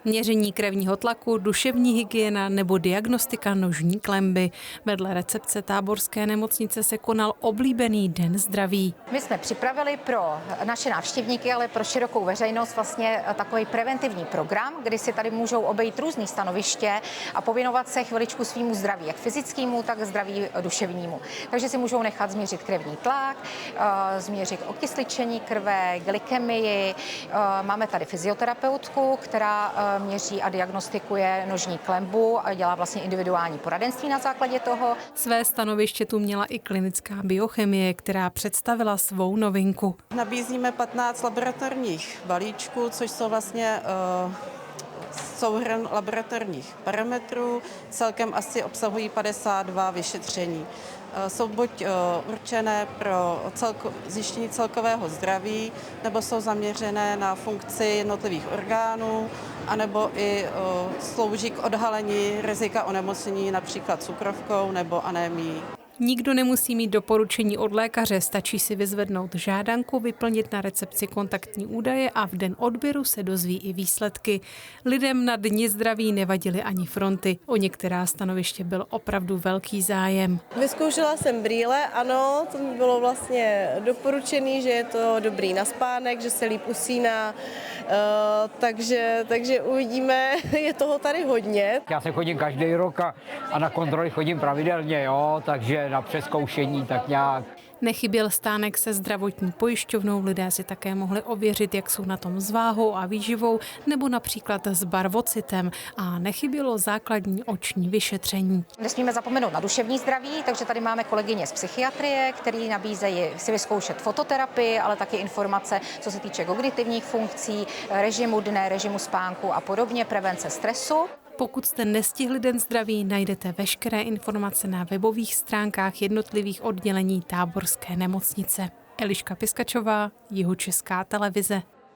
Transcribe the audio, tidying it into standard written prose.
Měření krevního tlaku, duševní hygiena nebo diagnostika nožní klenby. Vedle recepce táborské nemocnice se konal oblíbený Den zdraví. My jsme připravili pro naše návštěvníky, ale pro širokou veřejnost vlastně takový preventivní program, kdy si tady můžou obejít různý stanoviště a pověnovat se chviličku svýmu zdraví, jak fyzickému, tak zdraví duševnímu. Takže si můžou nechat změřit krevní tlak, změřit okysličení krve, glykemii. Máme tady fyzioterapeutku, která měří a diagnostikuje nožní klenbu a dělá vlastně individuální poradenství na základě toho. Své stanoviště tu měla i klinická biochemie, která představila svou novinku. Nabízíme 15 laboratorních balíčků, což jsou vlastně souhrn laboratorních parametrů. Celkem asi obsahují 52 vyšetření. Jsou buď určené pro zjištění celkového zdraví, nebo jsou zaměřené na funkci jednotlivých orgánů, anebo i slouží k odhalení rizika onemocnění například cukrovkou nebo anémií. Nikdo nemusí mít doporučení od lékaře, stačí si vyzvednout žádanku, vyplnit na recepci kontaktní údaje a v den odběru se dozví i výsledky. Lidem na Dni zdraví nevadily ani fronty. O některá stanoviště byl opravdu velký zájem. Vyzkoušela jsem brýle, ano, to mi bylo vlastně doporučený, že je to dobrý na spánek, že se líp usíná, takže uvidíme, je toho tady hodně. Já se chodím každý rok a na kontroly chodím pravidelně, jo, takže na přezkoušení tak nějak. Nechyběl stánek se zdravotní pojišťovnou, lidé si také mohli ověřit, jak jsou na tom s váhou a výživou, nebo například s barvocitem. A nechybělo základní oční vyšetření. Nesmíme zapomenout na duševní zdraví, takže tady máme kolegyně z psychiatrie, který nabízejí si vyzkoušet fototerapii, ale taky informace, co se týče kognitivních funkcí, režimu dne, režimu spánku a podobně, prevence stresu. Pokud jste nestihli Den zdraví, najdete veškeré informace na webových stránkách jednotlivých oddělení táborské nemocnice. Eliška Piskačová, Jihočeská televize.